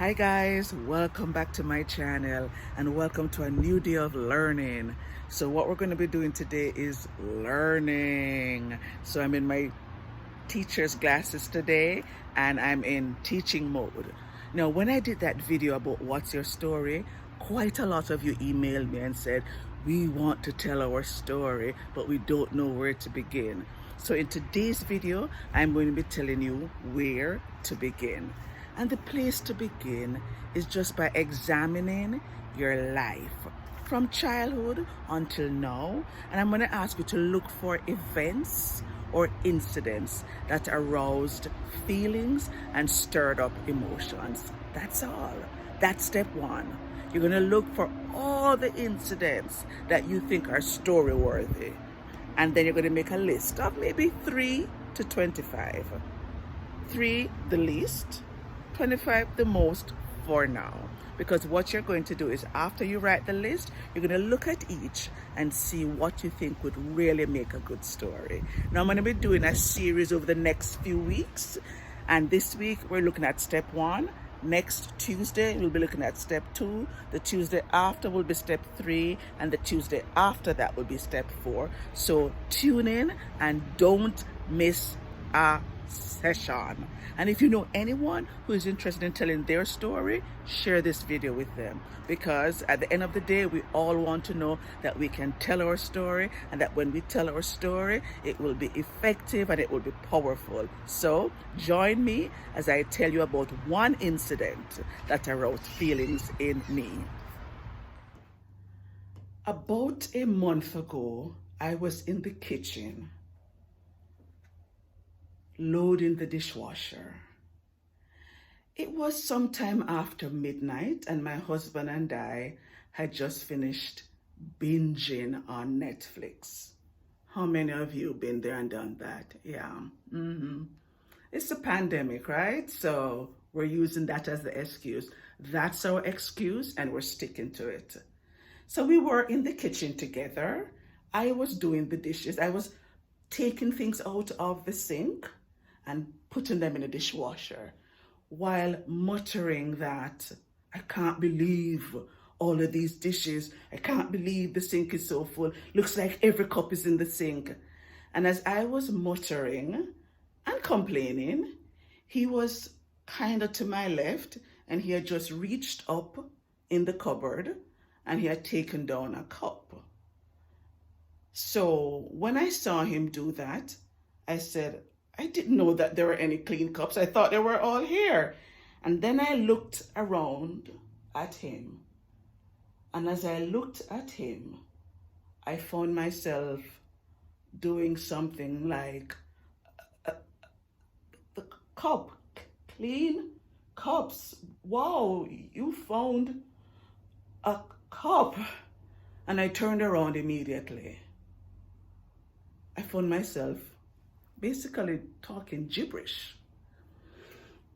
Hi guys, welcome back to my channel and welcome to a new day of learning. So what we're going to be doing today is learning. So I'm in my teacher's glasses today and I'm in teaching mode. Now when I did that video about what's your story, quite a lot of you emailed me and said, we want to tell our story, but we don't know where to begin. So in today's video, I'm going to be telling you where to begin. And the place to begin is just by examining your life from childhood until now. And I'm going to ask you to look for events or incidents that aroused feelings and stirred up emotions. That's all. That's step one. You're going to look for all the incidents that you think are story worthy. And then you're going to make a list of maybe 3 to 25. 3 the least, 25 the most for now. Because what you're going to do is after you write the list, you're going to look at each and see what you think would really make a good story. Now I'm going to be doing a series over the next few weeks. And this week we're looking at step 1. Next Tuesday we'll be looking at step 2. The Tuesday after will be step 3. And the Tuesday after that will be step 4. So tune in and don't miss a session. And if you know anyone who is interested in telling their story, share this video with them, because at the end of the day we all want to know that we can tell our story, and that when we tell our story it will be effective and it will be powerful. So join me as I tell you about one incident that aroused feelings in me. About a month ago, I was in the kitchen loading the dishwasher. It was sometime after midnight and my husband and I had just finished binging on Netflix. How many of you been there and done that? Yeah. It's a pandemic, right? So we're using that as the excuse. That's our excuse and we're sticking to it. So we were in the kitchen together. I was doing the dishes. I was taking things out of the sink and putting them in a dishwasher while muttering that I can't believe all of these dishes. I can't believe the sink is so full. Looks like every cup is in the sink. And as I was muttering and complaining, he was kind of to my left and he had just reached up in the cupboard and he had taken down a cup. So when I saw him do that, I said, I didn't know that there were any clean cups. I thought they were all here. And then I looked around at him. And as I looked at him, I found myself doing something like, the cup, clean cups. Wow, you found a cup. And I turned around immediately. I found myself basically talking gibberish.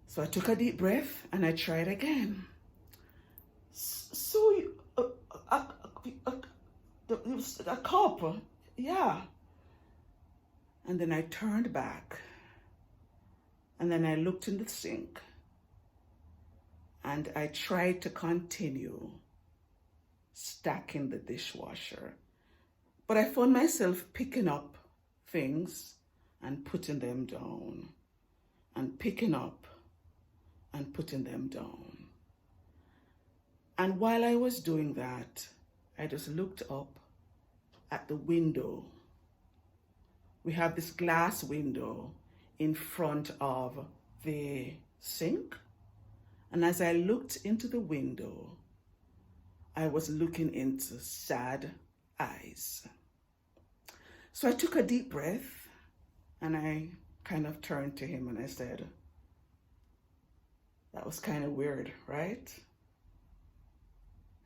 So I took a deep breath and I tried again. So a cup, yeah. And then I turned back and then I looked in the sink and I tried to continue stacking the dishwasher. But I found myself picking up things and putting them down, and picking up and putting them down. And while I was doing that, I just looked up at the window. We have this glass window in front of the sink. And as I looked into the window, I was looking into sad eyes. So I took a deep breath and I kind of turned to him and I said, that was kind of weird, right?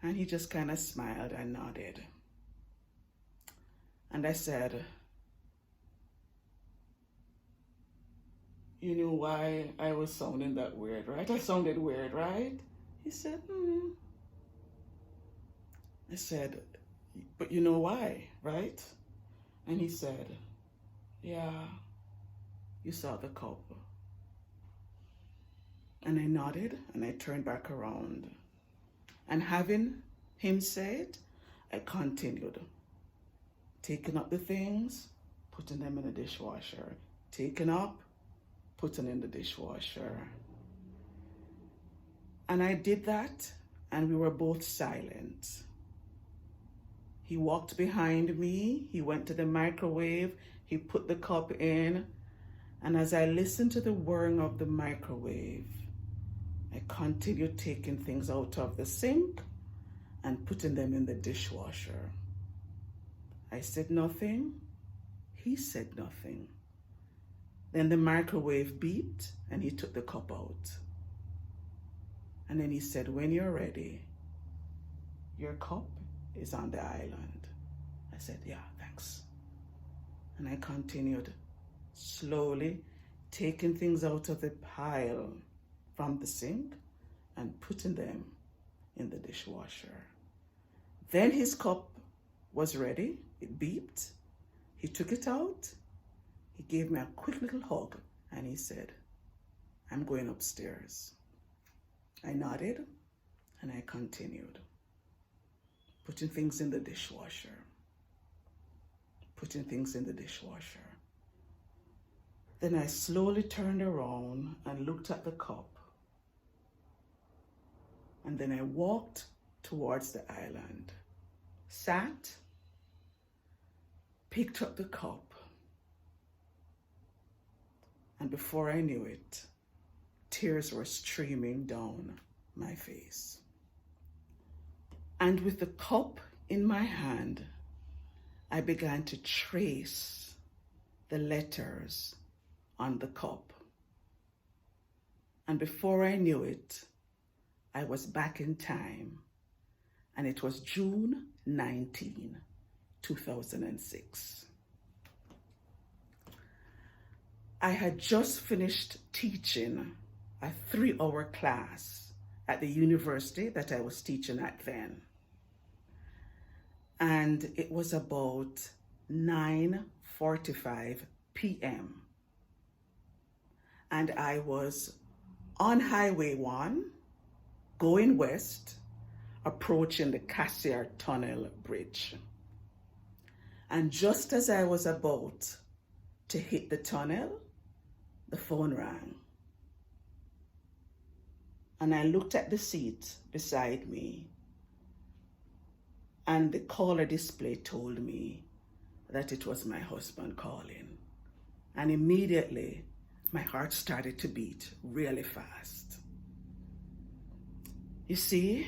And he just kind of smiled and nodded. And I said, you knew why I was sounding that weird, right? I sounded weird, right? He said, I said, but you know why, right? And he said, yeah, you saw the cup. And I nodded and I turned back around. And having him say it, I continued. Taking up the things, putting them in the dishwasher. Taking up, putting in the dishwasher. And I did that, and we were both silent. He walked behind me, he went to the microwave, he put the cup in, and as I listened to the whirring of the microwave, I continued taking things out of the sink and putting them in the dishwasher. I said nothing, he said nothing. Then the microwave beeped and he took the cup out. And then he said, when you're ready, your cup is on the island. I said, yeah, thanks. And I continued slowly taking things out of the pile from the sink and putting them in the dishwasher. Then his cup was ready. It beeped. He took it out. He gave me a quick little hug and he said, I'm going upstairs. I nodded and I continued putting things in the dishwasher, putting things in the dishwasher. Then I slowly turned around and looked at the cup. And then I walked towards the island, sat, picked up the cup, and before I knew it, tears were streaming down my face. And with the cup in my hand, I began to trace the letters on the cup. And before I knew it, I was back in time, and it was June 19, 2006. I had just finished teaching a 3-hour class at the university that I was teaching at then. And it was about 9:45 p.m. And I was on Highway 1, going west, approaching the Cassiar Tunnel Bridge. And just as I was about to hit the tunnel, the phone rang. And I looked at the seat beside me, and the caller display told me that it was my husband calling. And immediately, my heart started to beat really fast. You see,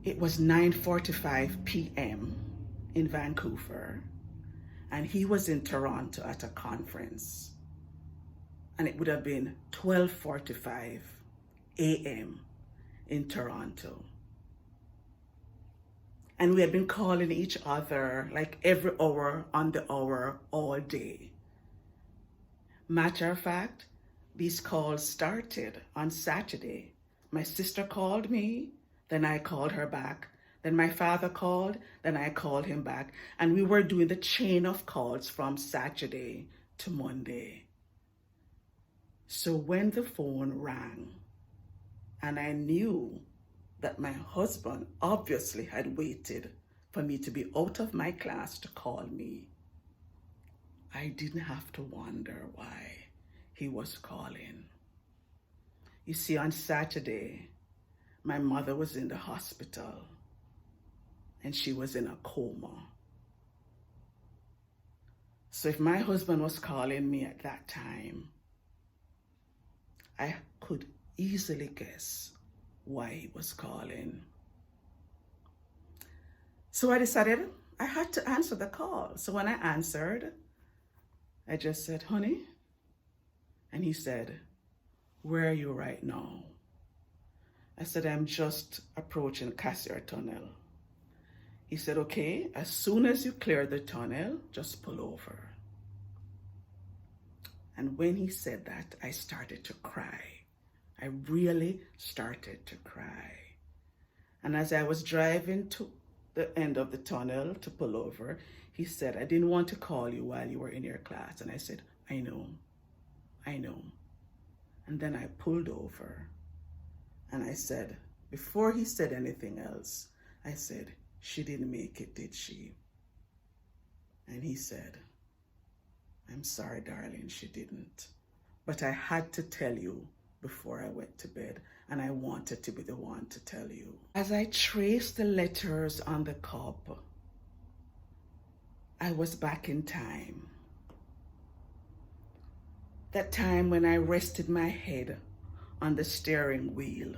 it was 9:45 p.m. in Vancouver, and he was in Toronto at a conference. And it would have been 12:45 a.m. in Toronto. And we had been calling each other like every hour on the hour all day. Matter of fact, these calls started on Saturday. My sister called me, then I called her back. Then my father called, then I called him back. And we were doing the chain of calls from Saturday to Monday. So when the phone rang, and I knew that my husband obviously had waited for me to be out of my class to call me, I didn't have to wonder why he was calling. You see, on Saturday, my mother was in the hospital and she was in a coma. So if my husband was calling me at that time, I could easily guess why he was calling. So I decided I had to answer the call. So when I answered, I just said, honey, and he said, where are you right now? I said, I'm just approaching Cassiar Tunnel. He said, okay, as soon as you clear the tunnel, just pull over. And when he said that, I started to cry. I really started to cry. And as I was driving to the end of the tunnel to pull over, he said, I didn't want to call you while you were in your class. And I said, I know. And then I pulled over and I said, before he said anything else, I said, she didn't make it, did she? And he said, I'm sorry, darling, she didn't. But I had to tell you before I went to bed, and I wanted to be the one to tell you. As I traced the letters on the cup, I was back in time. That time when I rested my head on the steering wheel,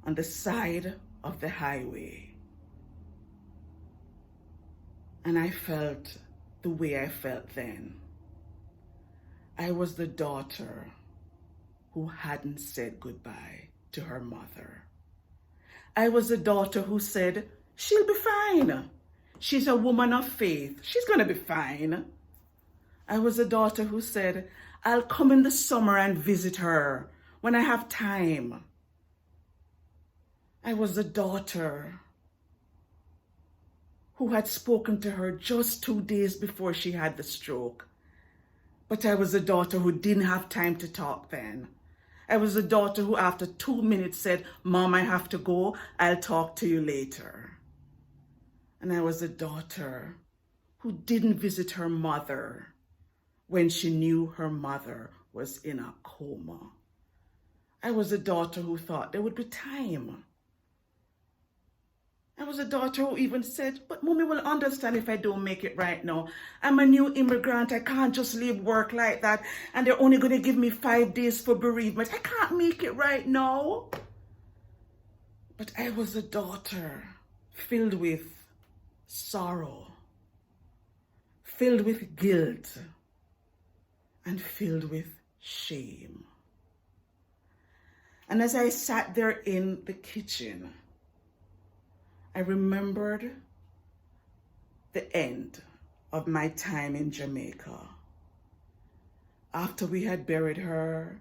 on the side of the highway. And I felt the way I felt then. I was the daughter who hadn't said goodbye to her mother. I was the daughter who said, she'll be fine. She's a woman of faith. She's going to be fine. I was the daughter who said, I'll come in the summer and visit her when I have time. I was the daughter who had spoken to her just 2 days before she had the stroke. But I was the daughter who didn't have time to talk then. I was the daughter who after 2 minutes said, Mom, I have to go. I'll talk to you later. And I was the daughter who didn't visit her mother when she knew her mother was in a coma. I was the daughter who thought there would be time. I was a daughter who even said, but Mommy will understand if I don't make it right now. I'm a new immigrant. I can't just leave work like that. And they're only going to give me 5 days for bereavement. I can't make it right now. But I was a daughter filled with sorrow, filled with guilt, and filled with shame. And as I sat there in the kitchen, I remembered the end of my time in Jamaica. After we had buried her,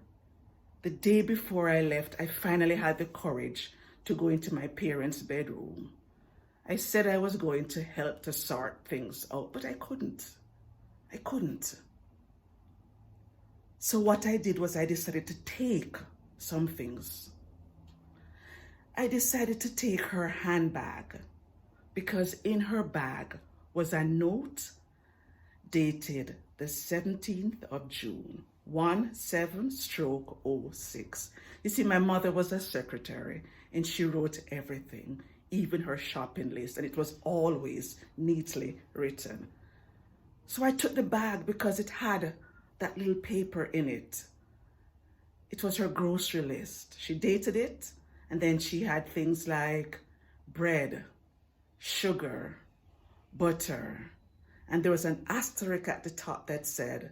the day before I left, I finally had the courage to go into my parents' bedroom. I said I was going to help to sort things out, but I couldn't. So what I did was I decided to take some things. I decided to take her handbag because in her bag was a note dated the 17th of June, 17/06. You see, my mother was a secretary and she wrote everything, even her shopping list, and it was always neatly written. So I took the bag because it had that little paper in it. It was her grocery list. She dated it. And then she had things like bread, sugar, butter. And there was an asterisk at the top that said,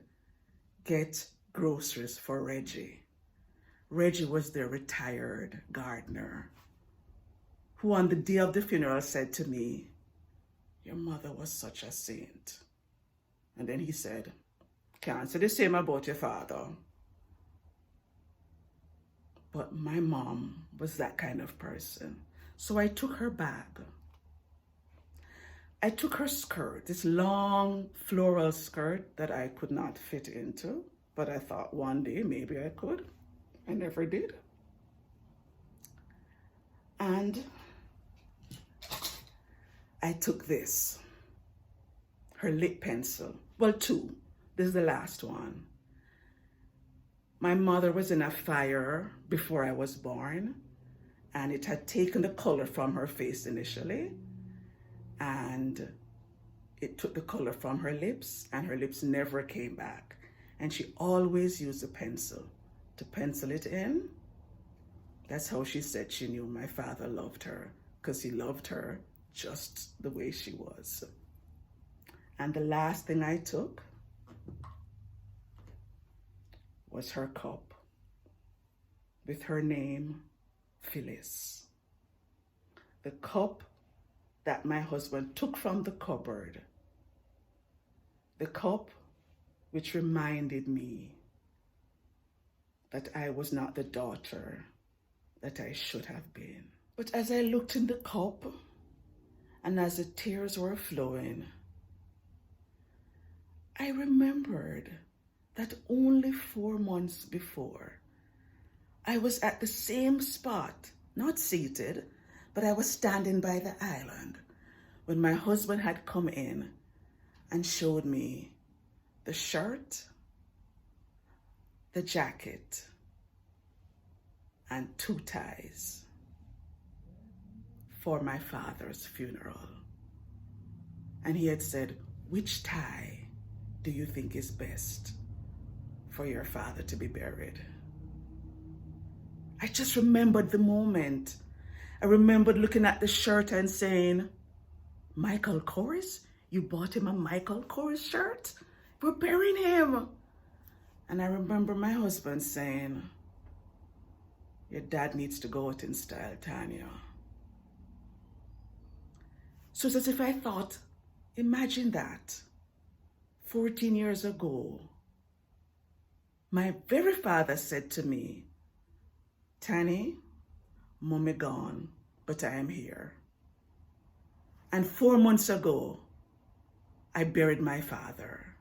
get groceries for Reggie. Reggie was their retired gardener, who on the day of the funeral said to me, your mother was such a saint. And then he said, can't say the same about your father. But my mom was that kind of person. So I took her bag. I took her skirt, this long floral skirt that I could not fit into, but I thought one day maybe I could. I never did. And I took this, her lip pencil. Well, 2. This is the last one. My mother was in a fire before I was born, and it had taken the color from her face initially, and it took the color from her lips, and her lips never came back. And she always used a pencil to pencil it in. That's how she said she knew my father loved her, because he loved her just the way she was. And the last thing I took was her cup with her name, Phyllis. The cup that my husband took from the cupboard. The cup which reminded me that I was not the daughter that I should have been. But as I looked in the cup and as the tears were flowing, I remembered that only 4 months before, I was at the same spot, not seated, but I was standing by the island when my husband had come in and showed me the shirt, the jacket, and 2 ties for my father's funeral. And he had said, which tie do you think is best for your father to be buried? I just remembered the moment. I remembered looking at the shirt and saying, Michael Kors? You bought him a Michael Kors shirt? We're burying him. And I remember my husband saying, your dad needs to go out in style, Tanya. So it's as if I thought, imagine that. 14 years ago, my very father said to me, Tanya, Mommy gone, but I am here. And 4 months ago, I buried my father.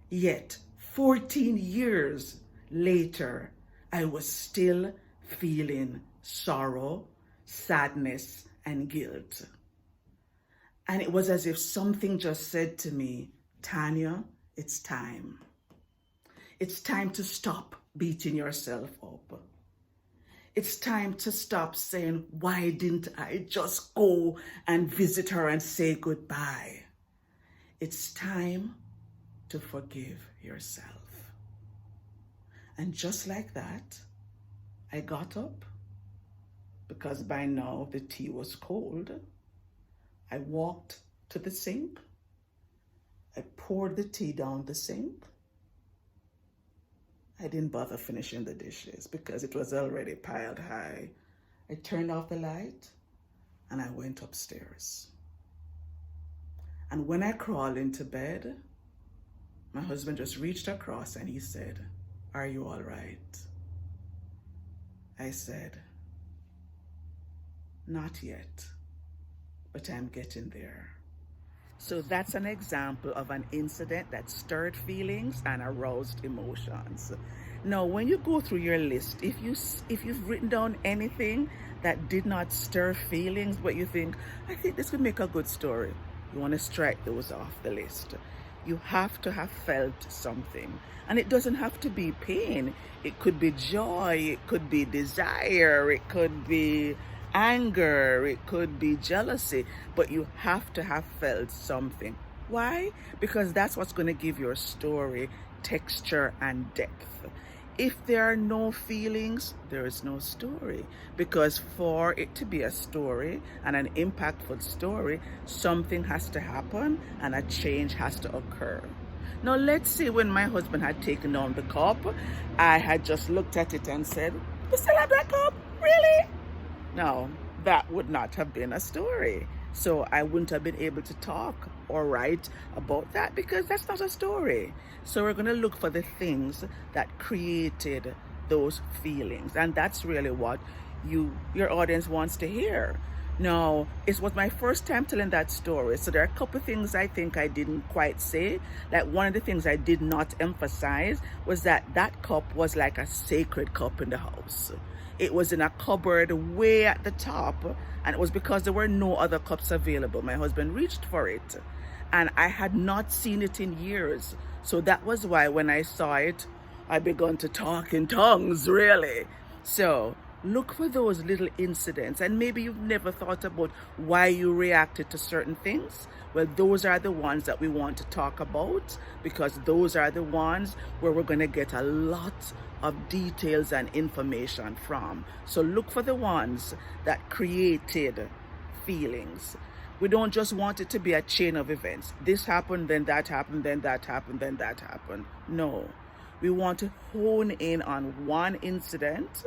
Yet, 14 years later, I was still feeling sorrow, sadness, and guilt. And it was as if something just said to me, Tanya, it's time. It's time to stop beating yourself up. It's time to stop saying, why didn't I just go and visit her and say goodbye? It's time to forgive yourself. And just like that, I got up because by now the tea was cold. I walked to the sink. I poured the tea down the sink. I didn't bother finishing the dishes because it was already piled high. I turned off the light and I went upstairs. And when I crawled into bed, my husband just reached across and he said, are you all right? I said, not yet, but I'm getting there. So that's an example of an incident that stirred feelings and aroused emotions. Now, when you go through your list, if you've written down anything that did not stir feelings, but you think, I think this would make a good story, you want to strike those off the list. You have to have felt something. And it doesn't have to be pain. It could be joy, it could be desire, it could be anger, it could be jealousy, but you have to have felt something. Why? Because that's what's going to give your story texture and depth. If there are no feelings, there is no story. Because for it to be a story and an impactful story, something has to happen and a change has to occur. Now let's say when my husband had taken down the cup, I had just looked at it and said, we still have that cup? Really? No, that would not have been a story. So I wouldn't have been able to talk or write about that because that's not a story. So we're going to look for the things that created those feelings. And that's really what your audience wants to hear. Now, it was my first time telling that story. So there are a couple of things I think I didn't quite say. Like one of the things I did not emphasize was that that cup was like a sacred cup in the house. It was in a cupboard way at the top, and it was because there were no other cups available. My husband reached for it, and I had not seen it in years. So that was why when I saw it, I began to talk in tongues, really. So look for those little incidents, and maybe you've never thought about why you reacted to certain things. Well, those are the ones that we want to talk about, because those are the ones where we're going to get a lot of details and information from. So look for the ones that created feelings. We don't just want it to be a chain of events. This happened, then that happened, then that happened, then that happened. No, we want to hone in on one incident,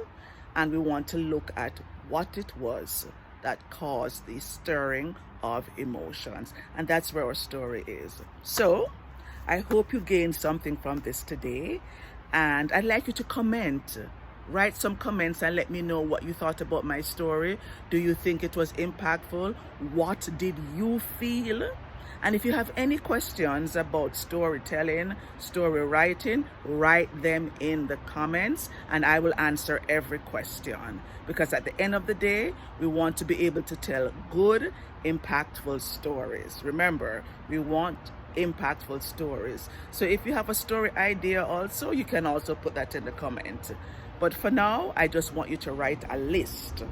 and we want to look at what it was that caused the stirring of emotions. And that's where our story is. So I hope you gained something from this today. And I'd like you to comment. Write some comments and let me know what you thought about my story. Do you think it was impactful? What did you feel? And if you have any questions about storytelling, story writing, write them in the comments and I will answer every question. Because at the end of the day, we want to be able to tell good, impactful stories. Remember, we want impactful stories. So if you have a story idea also, you can also put that in the comment. But for now, I just want you to write a list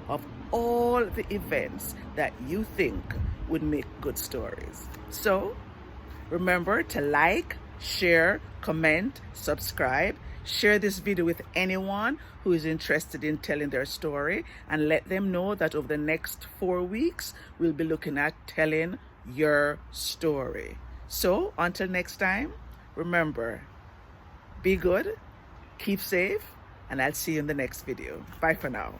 of all the events that you think would make good stories. So remember to like, share, comment, subscribe, share this video with anyone who is interested in telling their story, and let them know that over the next 4 weeks, we'll be looking at telling your story. So until next time, remember, be good, keep safe, and I'll see you in the next video. Bye for now.